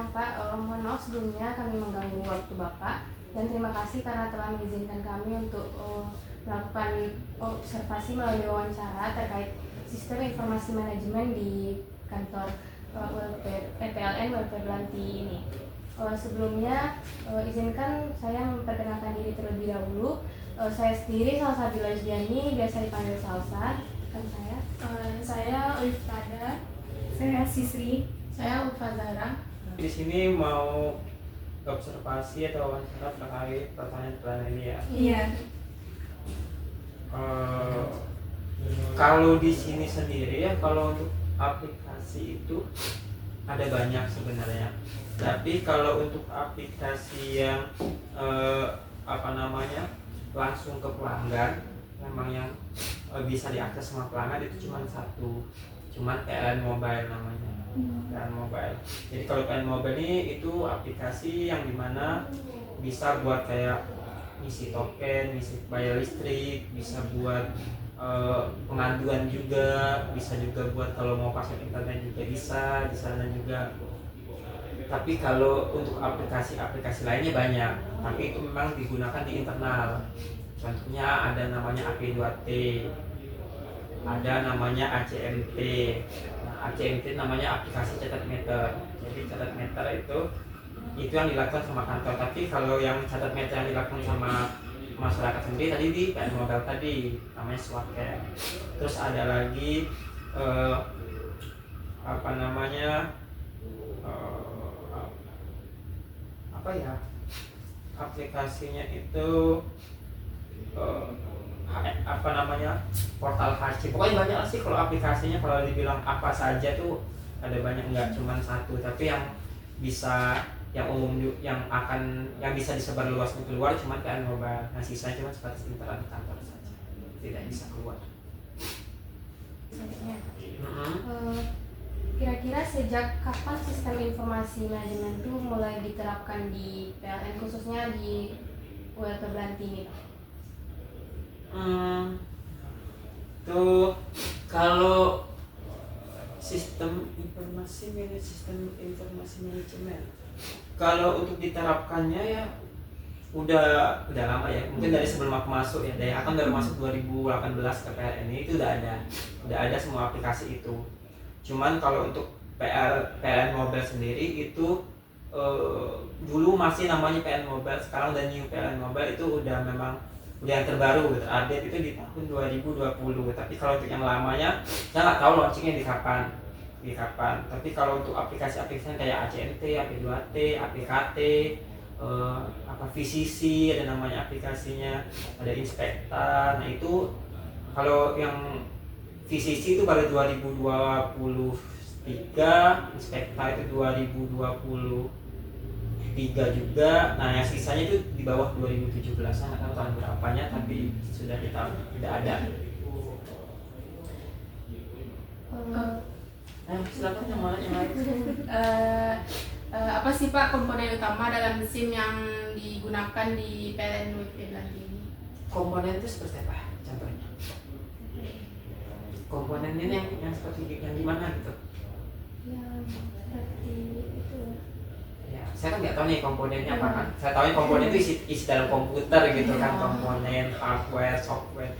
siang Pak. Mohon maaf sebelumnya kami mengganggu waktu Bapak, dan terima kasih karena telah mengizinkan kami untuk melakukan observasi melalui wawancara terkait sistem informasi manajemen di kantor PLN Welfare Belanti ini. Sebelumnya izinkan saya memperkenalkan diri terlebih dahulu. Saya sendiri Salsabila Yusdiani, biasa dipanggil Salsa. Kan Saya Ulfada. Saya Sisri. Saya Ulfazara. Di sini mau observasi atau wawancara terkait pertanyaan ini ya. Iya. Kalau di sini sendiri ya, kalau untuk aplikasi itu ada banyak sebenarnya. Tapi kalau untuk aplikasi yang langsung ke pelanggan, memang yang bisa diakses sama pelanggan itu cuma satu, cuman PLN Mobile namanya. PLN Mobile. Jadi kalau PLN Mobile ini itu aplikasi yang dimana bisa buat kayak ngisi token, ngisi bayar listrik, bisa buat pengaduan juga, bisa juga buat kalau mau pasang internet juga bisa di sana juga. Tapi kalau untuk aplikasi-aplikasi lainnya banyak, tapi itu memang digunakan di internal. Contohnya ada namanya AP2T, ada namanya ACMT. Nah, ACMT namanya aplikasi catat meter. Jadi catat meter itu yang dilakukan sama kantor. Tapi kalau yang catat meter yang dilakukan sama masyarakat sendiri tadi di PLN Mobile tadi namanya SWACAM. Terus ada lagi aplikasinya itu portal HC. Pokoknya banyak sih kalau aplikasinya. Kalau dibilang apa saja tuh ada banyak, nggak cuma satu, tapi yang bisa yang umum yang bisa disebar luas keluar cuma PLN Mobile. Nah, sisanya cuma sebatas internal kantor saja, tidak bisa keluar. Kira-kira sejak kapan sistem informasi manajemen itu mulai diterapkan di PLN, khususnya di Welfare Belanti ini, Pak? Kalau sistem informasi manajemen, kalau untuk diterapkannya ya udah lama ya, mungkin dari sebelum aku masuk ya, dari aku baru masuk 2018 ke PLN ini, itu udah ada semua aplikasi itu. Cuman kalau untuk PLN Mobile sendiri itu dulu masih namanya PLN Mobile, sekarang udah new PLN Mobile, itu udah yang terbaru gitu. Update itu di tahun 2020. Tapi kalau untuk yang lamanya saya nggak tahu launchingnya di kapan. Tapi kalau untuk aplikasi-aplikasi kayak ACMT, AP2T, APKT, VCC ada namanya aplikasinya, ada Inspekta. Nah itu kalau yang VCC itu baru 2023, Inspekta itu 2023 juga. Nah yang sisanya itu di bawah 2017, saya nggak tahu tahun berapanya, tapi sudah tidak ada. Silakan yang lain. Apa sih Pak komponen utama dalam SIM yang digunakan di PLN Welfare Belanti ini? Komponen itu seperti apa? Contohnya? Komponennya yang seperti yang gimana gitu? Yang seperti itu. Ya, saya kan nggak tahu nih komponennya apa kan. Saya tahu komponen itu isi dalam komputer gitu kan, komponen, hardware, software.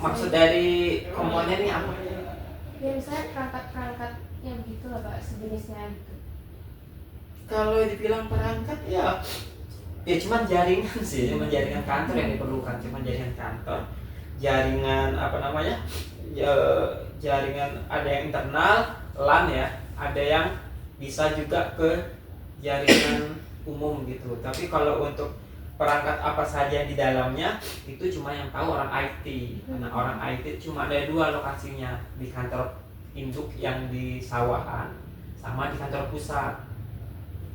Maksud dari komponen ini apa? Ya misalnya perangkat-perangkatnya begitu lah Pak, sejenisnya gitu. Kalau dibilang perangkat ya cuman jaringan sih, cuma jaringan kantor yang diperlukan, cuma jaringan kantor, jaringan jaringan ada yang internal LAN ya, ada yang bisa juga ke jaringan umum gitu. Tapi kalau untuk perangkat apa saja di dalamnya itu cuma yang tahu orang IT. Karena orang IT cuma ada 2 lokasinya, di kantor induk yang di Sawahan sama di kantor pusat.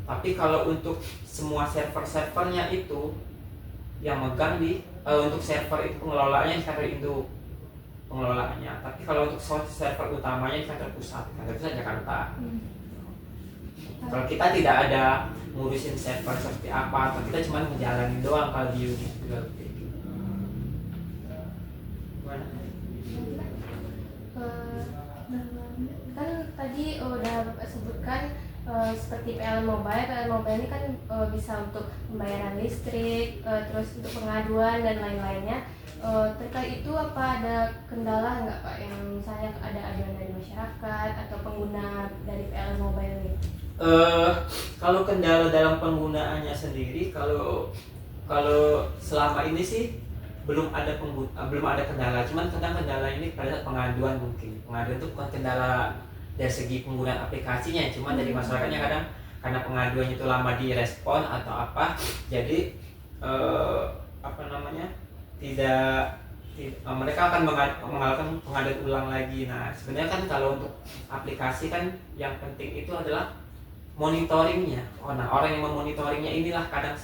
Tapi kalau untuk semua server-servernya itu yang megang untuk server itu pengelolaannya di kantor induk pengelolaannya. Tapi kalau untuk server utamanya di kantor pusat Jakarta. Kalau kita tidak ada ngurusin server seperti apa, atau kita cuma ngejalanin doang kalau di unit juga. Kan tadi udah Bapak sebutkan seperti PLN Mobile ini kan bisa untuk pembayaran listrik, terus untuk pengaduan dan lain-lainnya. Terkait itu apa ada kendala nggak Pak, yang misalnya ada aduan dari masyarakat atau pengguna dari PLN Mobile ini? Kalau kendala dalam penggunaannya sendiri, kalau selama ini sih belum ada kendala. Cuman kadang kendala ini pada saat pengaduan mungkin. Pengaduan itu bukan kendala dari segi penggunaan aplikasinya, cuma dari masyarakatnya kadang karena pengaduannya itu lama direspon atau apa, jadi mereka akan mengalami pengaduan ulang lagi. Nah sebenarnya kan kalau untuk aplikasi kan yang penting itu adalah monitoringnya. Nah orang yang memonitoringnya inilah kadang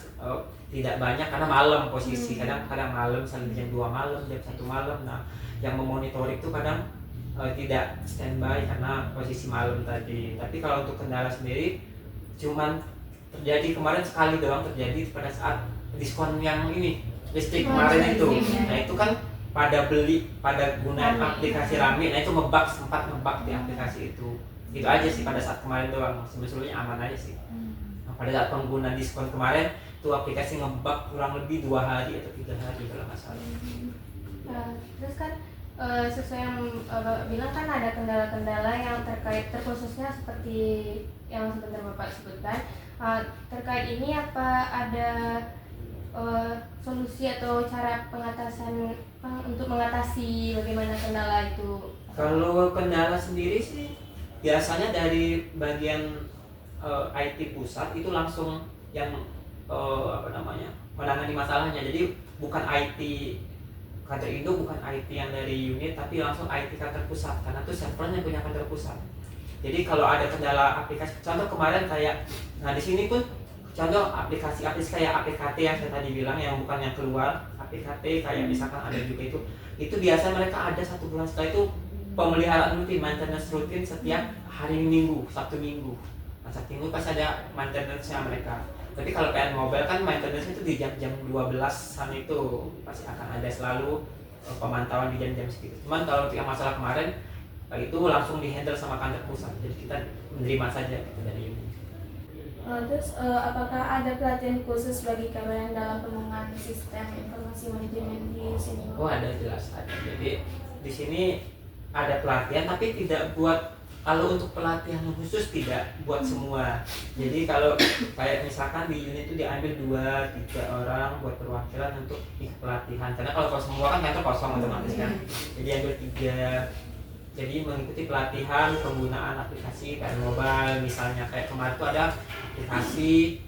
tidak banyak karena malam posisi, kadang malam sampai jam 2 malam, jam 1 malam. Nah yang memonitoring itu kadang tidak standby karena posisi malam tadi. Tapi kalau untuk kendala sendiri cuman terjadi kemarin sekali doang, terjadi pada saat diskon yang ini listrik kemarin itu. Nah itu kan pada gunain aplikasi rame, nah itu sempat ngebug di aplikasi itu. Itu aja sih pada saat kemarin doang, sebetulnya aman aja sih. Nah, pada saat pengguna diskon kemarin itu aplikasi ngebug kurang lebih 2 hari atau 3 hari kalau nggak salah. Terus kan sesuai yang Bapak bilang kan ada kendala-kendala yang terkhususnya seperti yang sebentar Bapak sebutkan. Terkait ini apa ada solusi atau cara pengatasan untuk mengatasi bagaimana kendala itu? Kalau kendala sendiri sih biasanya dari bagian IT pusat itu langsung yang menangani masalahnya. Jadi bukan IT kantor Indo, bukan IT yang dari unit, tapi langsung IT kantor pusat karena itu servernya punya kantor pusat. Jadi kalau ada kendala aplikasi, contoh kemarin kayak, nah di sini pun contoh aplikasi kayak APKT yang saya tadi bilang yang bukan yang keluar, APKT kayak misalkan ada juga itu biasa mereka ada 1 bulan setelah itu pemeliharaan rutin, maintenance rutin setiap hari Minggu, Sabtu Minggu. Nah Sabtu Minggu pasti ada maintenance-nya mereka. Tapi kalau PLN Mobile kan maintenance itu di jam 12-an itu pasti akan ada selalu pemantauan di jam-jam segitu. Cuman kalau untuk yang masalah kemarin itu langsung dihandle sama kantor pusat, jadi kita menerima saja gitu dari ini. Terus apakah ada pelatihan khusus bagi kalian dalam pengembangan sistem informasi manajemen di sini? Oh ada, jelas ada. Jadi di sini ada pelatihan tapi tidak buat, kalau untuk pelatihan khusus tidak buat semua. Jadi kalau kayak misalkan di unit itu diambil 2-3 orang buat perwakilan untuk ikut pelatihan. Karena kalau semua kan kantor kosong otomatis kan. Jadi ambil 3. Jadi mengikuti pelatihan penggunaan aplikasi PLN Mobile, misalnya kayak kemarin tuh ada aplikasi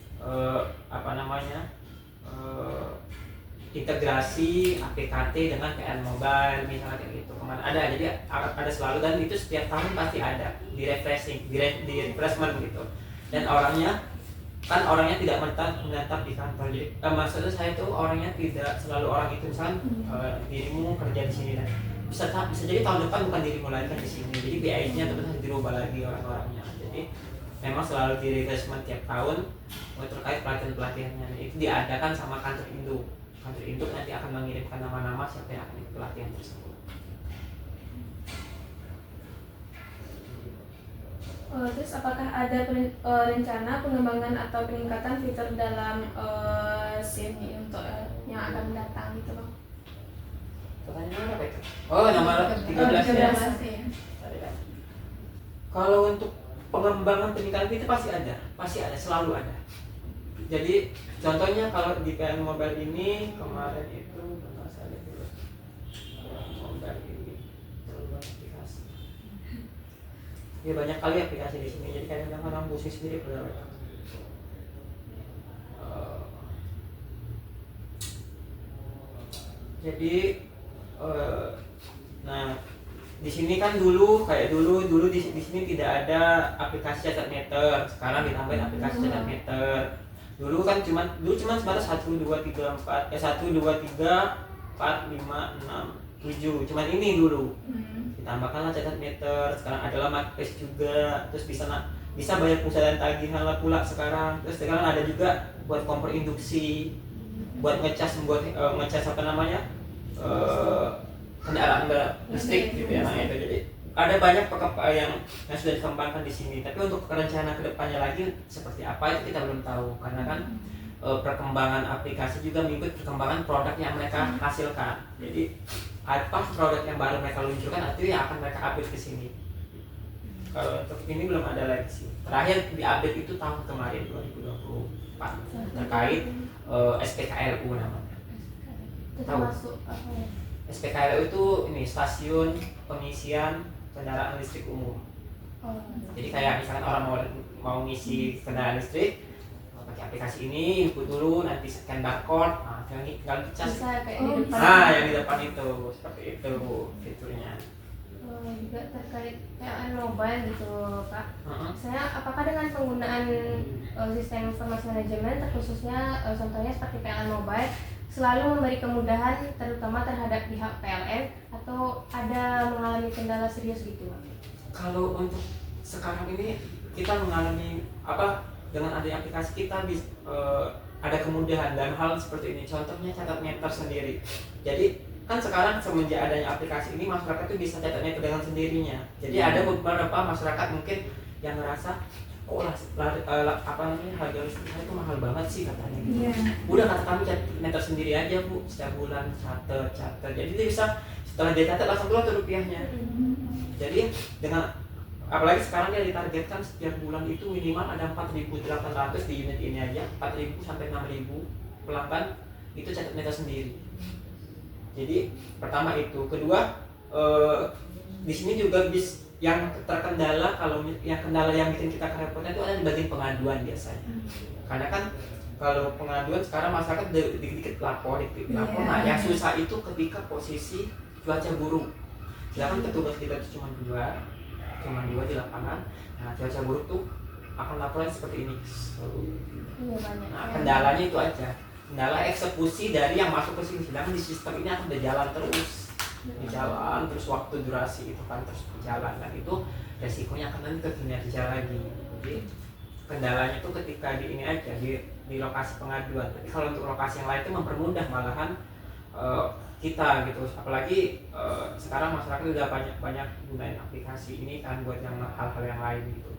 integrasi APKT dengan PLN Mobile misalnya kayak gitu. Kemarin ada, jadi ada selalu, dan itu setiap tahun pasti ada di refreshment gitu. Dan orangnya tidak menetap di kantor. Jadi maksudnya saya tuh orangnya tidak selalu orang itu, misalkan dirimu kerja di sini dan bisa jadi tahun depan bukan dirimu lagi kan di sini. Jadi BI-nya terus dirubah lagi orang-orangnya. Jadi memang selalu di refreshment tiap tahun terkait pelatihan-pelatihannya. Itu diadakan sama kantor induk. Kantor induk nanti akan mengirimkan nama-nama siapa yang akan ikut pelatihan tersebut. Terus apakah ada rencana pengembangan atau peningkatan fitur dalam SIM ini untuk yang akan datang gitu Bang? Pertanyaan apa itu? Oh, nomor 13 ya. Kalau untuk pengembangan peningkatan itu pasti ada, selalu ada. Jadi contohnya kalau di PLN Mobile ini kemarin itu saya lihat dulu. Mobile ini aplikasi. Ya banyak kali aplikasi di sini. Jadi kadang-kadang orang pusing sendiri pada jadi nah di sini kan dulu di sini tidak ada aplikasi catat meter, sekarang ditambahin aplikasi catat meter. Dulu cuma sebatas 1 2 3 4 1 2 3 4 5 6 7, cuman ini dulu ditambahkanlah catat meter. Sekarang adalah marketplace juga, terus bisa bayar pulsa dan tagihan lah pula sekarang. Terus sekarang ada juga buat kompor induksi, buat ngecas kendaraan listrik gitu ya. Nah itu jadi ada banyak yang sudah dikembangkan di sini, tapi untuk rencana kedepannya lagi seperti apa itu kita belum tahu, karena kan perkembangan aplikasi juga mengikut perkembangan produk yang mereka hasilkan. Jadi apa produk yang baru mereka luncurkan itu yang akan mereka update ke sini. Kalau untuk ini belum ada lagi sih. Terakhir diupdate itu tahun kemarin 2024 terkait SPKLU namanya. Itu Tahu. termasuk apa ya? SPKLU itu ini stasiun pengisian kendaraan listrik umum. Oh, Jadi kayak misalkan orang mau ngisi kendaraan listrik pakai aplikasi ini, input dulu, nanti scan barcode, nah tinggal dicas. bisa kayak Oh, di depan. Nah, yang di depan itu seperti itu fiturnya. Juga terkait PLN mobile gitu Kak. Heeh. Saya apakah dengan penggunaan sistem informasi manajemen terkhususnya contohnya seperti PLN mobile selalu memberi kemudahan terutama terhadap pihak PLN atau ada mengalami kendala serius gitu Kak? Kalau untuk sekarang ini kita mengalami apa dengan adanya aplikasi kita ada kemudahan dalam hal seperti ini. Contohnya catat meter sendiri. Jadi kan sekarang semenjak adanya aplikasi ini masyarakat tuh bisa catat meter dengan sendirinya. Jadi ada beberapa masyarakat mungkin yang ngerasa kok apa namanya harga listrik itu mahal banget sih katanya. Iya. Udah kata kami catat meter sendiri aja Bu, setiap bulan catat. Jadi dia bisa setelah dia catat langsung keluar tuh rupiahnya. Jadi dengan apalagi sekarang dia ditargetkan setiap bulan itu minimal ada 4.800 di unit ini aja, 4.000 sampai 6.000 pelanggan itu catat meter sendiri. Jadi pertama itu, kedua di sini juga yang terkendala kendala yang bikin kita kerepotan itu ada di bagian pengaduan biasanya. Karena kan kalau pengaduan sekarang masyarakat dikit-dikit lapor. Nah, yang susah itu ketika posisi cuaca buruk. Sedangkan petugas kita itu cuma dua di lapangan. Nah, cuaca buruk tuh akan laporan seperti ini. Iya banyak. Nah, kendalanya itu aja. Kendala eksekusi dari yang masuk ke sini. Sedangkan di sistem ini akan berjalan terus. Berjalan terus waktu durasi itu kan terus berjalan, dan itu resikonya akan nanti ke kinerja lagi. Jadi kendalanya itu ketika di ini aja di lokasi pengaduan. Tapi kalau untuk lokasi yang lain itu mempermudah malahan kita gitu. Apalagi sekarang masyarakat udah banyak gunain aplikasi ini kan buat yang hal-hal yang lain gitu.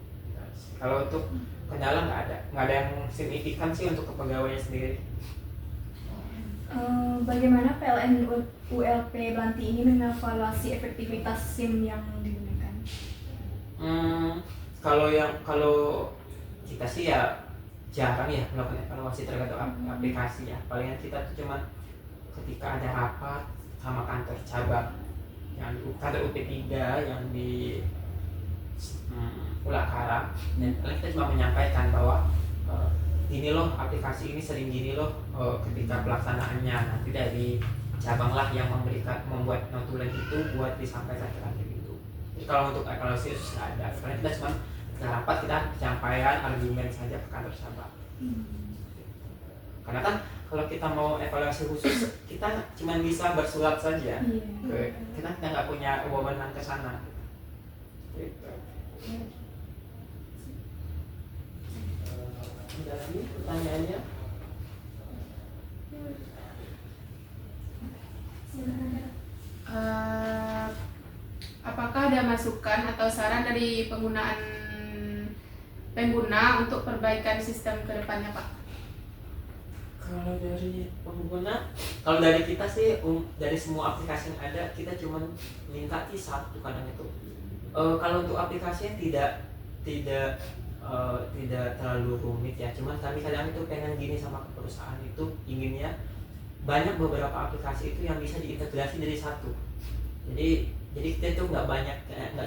Kalau untuk kendala nggak ada yang signifikan sih untuk kepegawaian sendiri. Bagaimana PLN ULP Blanti ini mengevaluasi efektivitas SIM yang digunakan? Kalau kita sih ya jarang ya melakukan evaluasi terhadap aplikasi ya. Palingan kita tuh cuma ketika ada rapat sama kantor cabang yang kantor UP3 yang di Pulau Karang, dan kita cuma menyampaikan bahwa ini loh aplikasi ini sering gini loh ketika pelaksanaannya. Nanti dari cabang lah yang membuat notulen itu buat disampaikan ke kantor itu. Jadi kalau untuk evaluasi itu nggak ada, karena kita cuma rapat kita penyampaian argumen saja ke kantor cabang. Karena kan kalau kita mau evaluasi khusus kita cuma bisa bersurat saja. Kita nggak punya wewenang ke sana. Gitu. Ada lagi pertanyaannya? Apakah ada masukan atau saran dari pengguna untuk perbaikan sistem ke depannya Pak? Kalau dari pengguna, kalau dari kita sih dari semua aplikasi yang ada kita cuma minta satu kadang itu. Kalau untuk aplikasinya tidak terlalu rumit ya, cuman kami kadang itu pengen gini sama perusahaan itu inginnya banyak beberapa aplikasi itu yang bisa diintegrasi dari satu. Jadi kita itu nggak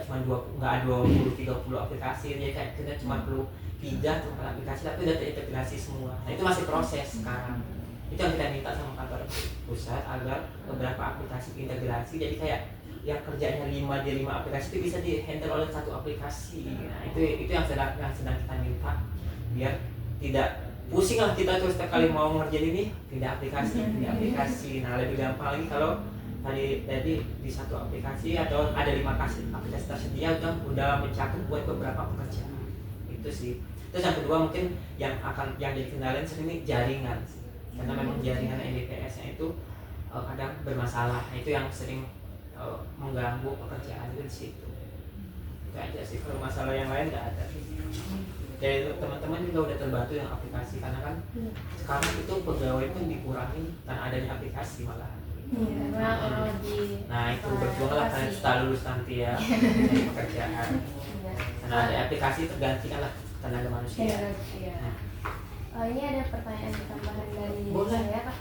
cuma 20-30 aplikasi, jadi kayak kita cuma perlu 3 atau 4 aplikasi tapi udah terintegrasi semua. Nah itu masih proses sekarang. Itu yang kita minta sama kantor pusat agar beberapa aplikasi integrasi, jadi kayak yang kerjanya 5 aplikasi itu bisa di handle oleh satu aplikasi. Nah itu yang sedang kita minta biar tidak pusing lah kita terus sekali mau ngerjain ini pindah aplikasi. Nah lebih gampang lagi kalau tadi di satu aplikasi atau ada 5 aplikasi tersedia udah mencakup buat beberapa pekerjaan. Itu sih. Terus yang kedua mungkin yang jadi kendala sering ini jaringan, karena memang jaringan MBPS-nya itu kadang bermasalah. Nah, itu yang sering mengganggu pekerjaan itu di situ. Itu aja sih, kalau masalah yang lain nggak ada. Jadi teman-teman juga udah terbantu yang aplikasi, karena kan sekarang itu pegawai pun dikurangi karena adanya aplikasi malah. Karena orang lebih Nah itu berjuanglah kalian adaptasi. setelah lulus nanti ya dari pekerjaan. Iya. Karena ada aplikasi tergantikan lah tenaga manusia. Iya. Ini ada pertanyaan tambahan dari Boleh. saya Pak.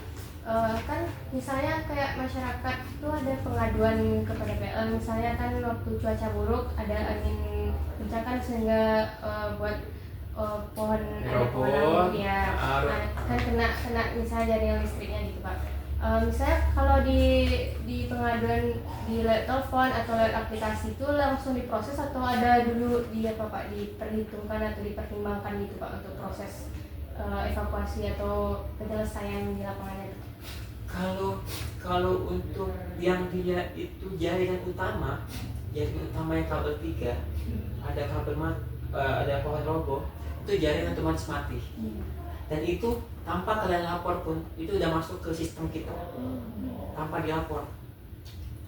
Kan misalnya kayak masyarakat itu ada pengaduan kepada PL, misalnya kan waktu cuaca buruk ada angin kencang kan sehingga buat pohon ada pohon Roboh, ambruk ya, arus. kan kena misalnya jaringan listriknya gitu Pak. Misalnya kalau di pengaduan di lewat telepon atau lewat aplikasi itu langsung diproses atau ada dulu dia Pak diperhitungkan atau dipertimbangkan gitu Pak untuk proses evakuasi atau penyelesaian di lapangan itu? Kalau untuk yang dia itu jaringan utama yang kabel 3, ada ada pohon roboh, itu jaringan otomatis mati. Dan itu tanpa kalian lapor pun itu udah masuk ke sistem kita tanpa dilapor.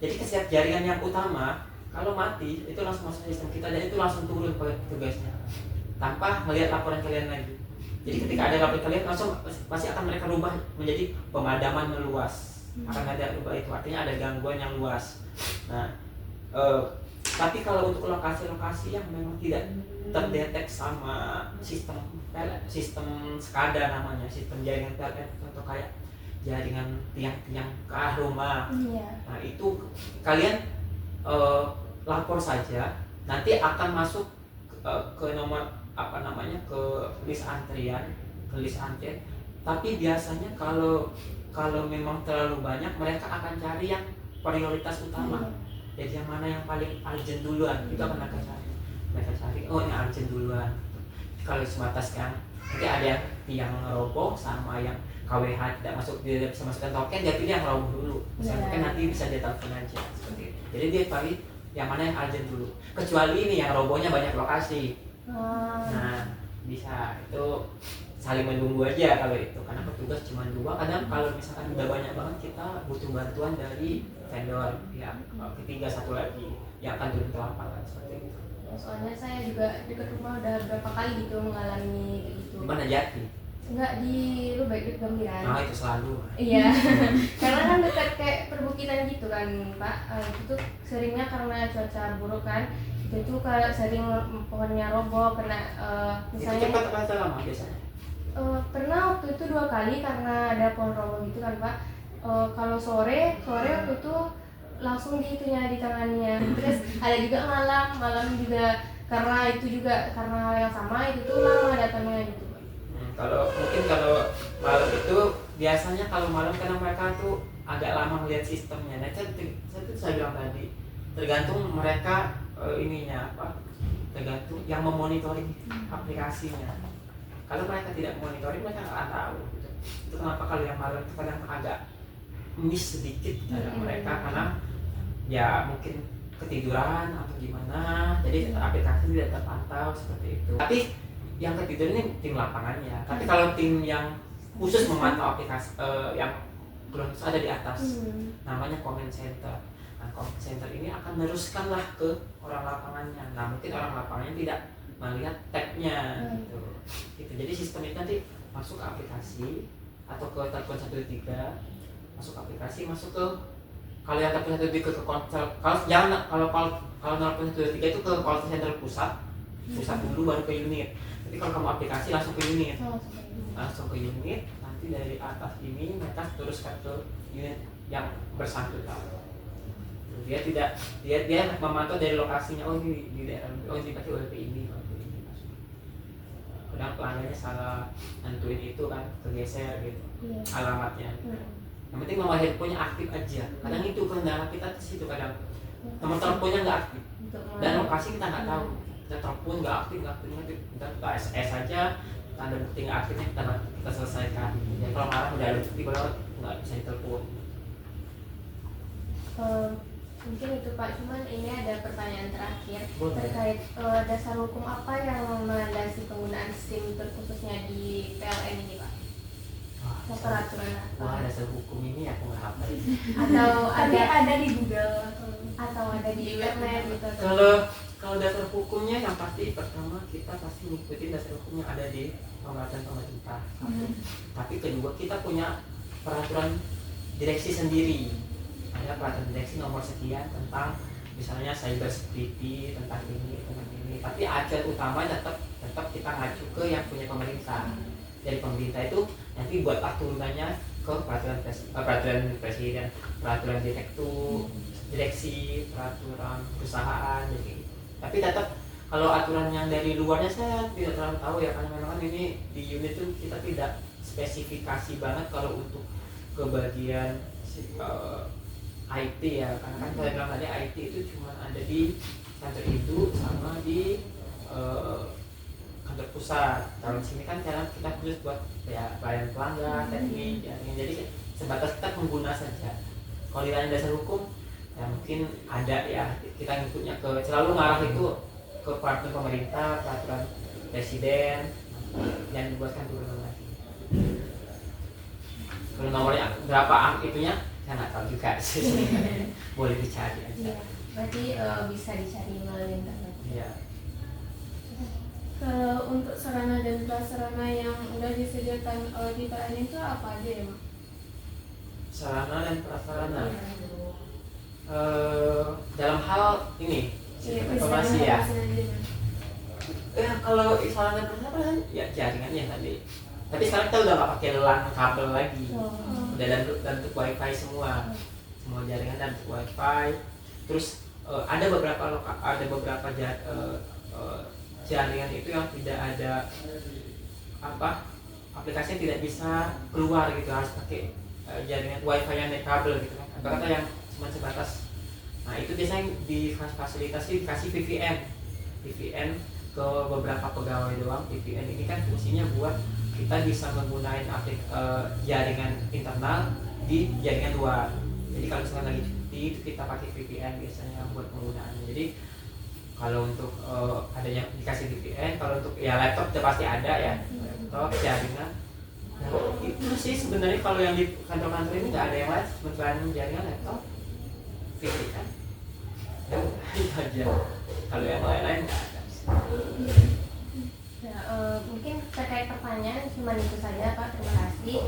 Jadi setiap jaringan yang utama kalau mati itu langsung masuk ke sistem kita dan itu langsung turun ke tugasnya tanpa melihat laporan kalian lagi. Jadi ketika ada laporan kalian langsung pasti akan mereka rubah menjadi pemadaman meluas. Akan ada rubah itu, artinya ada gangguan yang luas. Nah, tapi kalau untuk lokasi-lokasi yang memang tidak terdeteksi sama sistem SCADA namanya, sistem jaringan PLN, atau kayak jaringan tiang-tiang ke arah rumah. Nah itu kalian lapor saja, nanti akan masuk ke nomor ke list antrian, Tapi biasanya kalau memang terlalu banyak, mereka akan cari yang prioritas utama. Jadi yang mana yang paling urgent duluan itu akan mereka cari. Oh ini urgent duluan. Kalau sebatas yang nanti ada yang roboh sama yang KWH tidak masuk, dia bisa masukkan token, dia pilih yang roboh dulu. Misalnya kan nanti bisa dia telepon aja seperti itu. Jadi dia pilih yang mana yang urgent dulu. Kecuali ini yang robohnya banyak lokasi. Nah bisa itu saling menunggu aja kalau itu, karena petugas cuma 2. Kadang kalau misalkan udah banyak banget kita butuh bantuan dari vendor ya, ketiga satu lagi yang akan turun ke lapangan seperti itu. Soalnya saya juga dekat rumah udah berapa kali gitu mengalami gitu. Di mana Jati? Enggak, di Lubek di Gambiran. Nah itu selalu. Iya. Karena kan dekat kayak perbukitan gitu kan Pak. Itu tuh seringnya karena cuaca buruk kan. Itu tuh kayak sering pohonnya roboh kena misalnya. Itu cepat atau lama biasanya? Pernah waktu itu 2 kali karena ada pohon roboh gitu kan Pak. Kalau sore waktu itu langsung di tangannya. Terus ada juga malam juga karena hal yang sama, itu tuh lama datangnya gitu Pak. Kalau malam itu biasanya kalau malam karena mereka tuh agak lama melihat sistemnya. Nah saya bilang tadi tergantung mereka tergantung yang memonitoring aplikasinya. Kalau mereka tidak monitoring, mereka nggak akan tahu gitu. Itu kenapa kalau yang malam itu kadang agak miss sedikit mereka, karena ya mungkin ketiduran atau gimana, jadi aplikasi tidak terpantau seperti itu. Tapi yang ketiduran ini tim lapangannya. Tapi kalau tim yang khusus memantau aplikasi yang belum ada di atas, namanya comment center. Nah, comment center ini akan meneruskanlah ke orang lapangannya. Nah, mungkin orang lapangannya tidak melihat tag-nya gitu. Jadi sistem itu nanti masuk ke aplikasi atau ke telepon 123, masuk aplikasi, masuk ke kalau yang telepon 123 ke konsel, kalau telepon 123 itu ke call center pusat dulu baru ke unit. Jadi kalau kamu aplikasi langsung ke unit, nanti dari atas ini mereka teruskan ke unit yang bersangkutan. Dia memantau dari lokasinya, oh ini di daerah, oh ini pasti OLP ini. Kadang pelanggannya salah nentuin itu kan, kegeser gitu alamatnya. Yang penting nomor handphonenya aktif aja. Kadang itu kendala kita di situ, kadang nomor teleponnya nggak aktif dan lokasi kita nggak tahu. Kita telepon nggak aktif, kita SMS aja, tanda bukti nggak aktifnya kita selesaikan. Jadi kalau marah udah ada bukti kalau nggak bisa ditelepon. Mungkin itu Pak, cuman ini ada pertanyaan terakhir. Boleh. Terkait dasar hukum apa yang melandasi penggunaan SIM terkhususnya di PLN ini Pak? Peraturan Wah, apa? dasar hukum ini aku nggak hafal. Atau Tapi ada ada di Google. atau ada di internet gitu? Kalau dasar hukumnya yang pasti pertama kita pasti ngikutin dasar hukum yang ada di peraturan pemerintah. Tapi kedua kita punya peraturan direksi sendiri. Ada peraturan direksi nomor sekian tentang misalnya cyber security tentang ini. Tapi acuan utama tetap kita ngacu ke yang punya pemerintah. Dari pemerintah itu nanti buat aturannya ke peraturan presiden, peraturan direktur, direksi, peraturan perusahaan, jadi. Tapi tetap kalau aturan yang dari luarnya saya tidak terlalu tahu ya, karena memang kan ini di unit itu kita tidak spesifikasi banget kalau untuk ke bagian IT ya, karena kan saya bilang tadi IT itu cuma ada di kantor itu sama di kantor pusat. Kalau di sini kan cara kita khusus buat ya pelayan pelanggan, teknik, jadi sebatas kita pengguna saja. Kalau ditanya dasar hukum ya mungkin ada ya, kita ngikutnya ke selalu ngarah itu ke peraturan pemerintah, peraturan presiden yang dibuatkan turunan lagi. Kalau nomornya berapa itunya saya nggak tahu juga sih. Boleh dicari aja. Iya, berarti bisa dicari melalui internet. Iya. Kalau untuk sarana dan prasarana yang udah disediakan di PLN itu apa aja ya, Mak? Sarana dan prasarana. Dalam hal ini informasi ya. Kalau sarana dan prasarana ya jaringannya tadi. Tapi sekarang kita udah nggak pakai LAN kabel lagi. Udah dan untuk wifi semua jaringan dan untuk wifi. Terus ada beberapa jaringan itu yang tidak ada aplikasinya tidak bisa keluar gitu, harus pakai jaringan wifi yang naik kabel gitu kan, kata yang cuma sebatas. Nah itu biasanya difasilitasi dikasih VPN ke beberapa pegawai doang. VPN ini kan fungsinya buat kita bisa menggunakan jaringan internal di jaringan luar. Jadi kalau misalnya lagi cuti itu kita pakai VPN biasanya buat penggunaannya. Jadi kalau untuk adanya dikasih VPN, kalau untuk ya laptop udah pasti ada ya, laptop jaringan. Nah, itu sih sebenarnya kalau yang di kantor-kantor ini nggak ada yang lain selain jaringan, laptop, VPN. Ya itu aja. Kalau yang lain-lain nggak ada. Ya, mungkin terkait pertanyaan cuma itu saja Pak, terima kasih.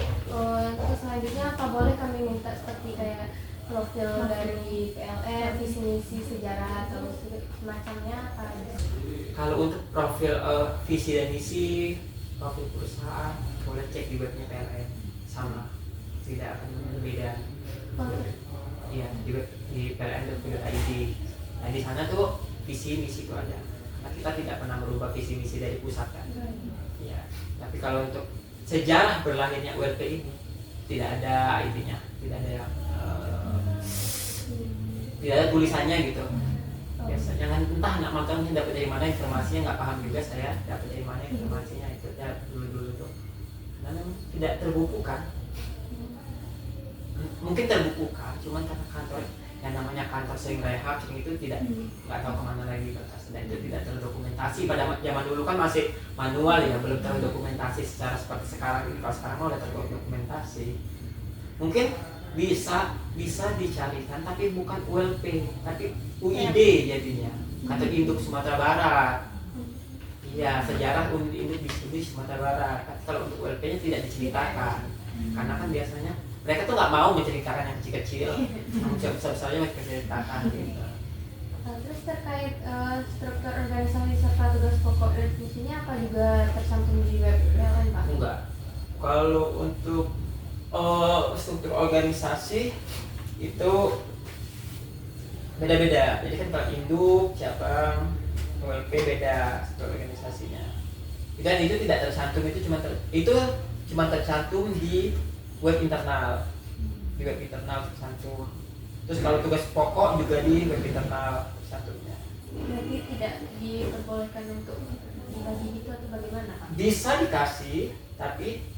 Untuk selanjutnya apa boleh kami minta seperti kayak profil dari PLN, visi misi, sejarah atau semacamnya apa aja? Kalau untuk profil visi dan misi, profil perusahaan boleh cek di webnya PLN, sama, tidak akan berbeda. Iya, di web di pln.go.id. Nah di sana tuh visi misi itu ada. Nah, kita tidak pernah merubah visi misi dari pusat kan. Iya. Tapi kalau untuk sejarah berlahirnya ULP ini tidak ada intinya, tidak ada tulisannya gitu. Biasanya kan entah anak magangnya dapat dari mana informasinya, nggak paham juga saya dapat dari mana informasinya, itu ya dulu tuh karena tidak terbukukan. Mungkin terbukukan cuman karena kantor yang namanya kantor sering rehab sering itu tidak nggak tahu kemana lagi berkas, dan itu tidak terdokumentasi. Pada zaman dulu kan masih manual ya, belum terdokumentasi secara seperti sekarang ini. Kalau sekarang udah terdokumentasi, mungkin bisa dicarikan tapi bukan ULP tapi UID jadinya, kantor induk Sumatera Barat. Iya, sejarah unit induk di Sumatera Barat. Kalau untuk ULP-nya tidak diceritakan karena kan biasanya mereka tuh nggak mau menceritakan yang kecil-kecil, yang besar-besarnya mereka ceritakan gitu. Terus terkait struktur organisasi serta tugas pokok dan fungsinya apa juga tercantum di web PLN Pak? Enggak. Kalau untuk struktur organisasi itu beda-beda. Jadi kan kalau induk, cabang, ULP beda struktur organisasinya. Dan itu tidak tercantum, itu cuma tercantum di web internal. Di web internal tercantum. Terus kalau tugas pokok juga di web internal tercantumnya. Berarti tidak diperbolehkan untuk dibagi gitu atau bagaimana Pak? Bisa dikasih, tapi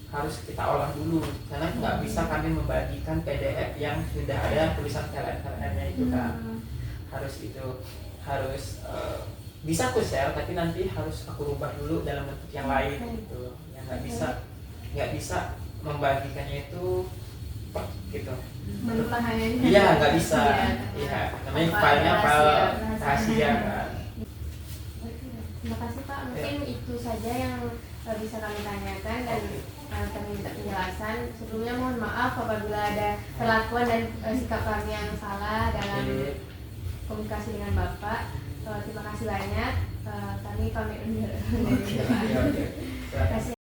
harus kita olah dulu karena nggak bisa kami membagikan PDF yang sudah ada tulisan PLN-nya itu kan. Harus bisa aku share tapi nanti harus aku rubah dulu dalam bentuk yang lain gitu. Yang nggak bisa membagikannya itu gitu. Menumpahkannya. Iya nggak bisa. Iya namanya filenya file rahasia kan. saja yang bisa kami tanyakan dan kami minta penjelasan. Sebelumnya mohon maaf apabila ada perlakuan dan sikap kami yang salah dalam komunikasi dengan Bapak. Terima kasih banyak. Kami pamit undur. Oke. Terima kasih.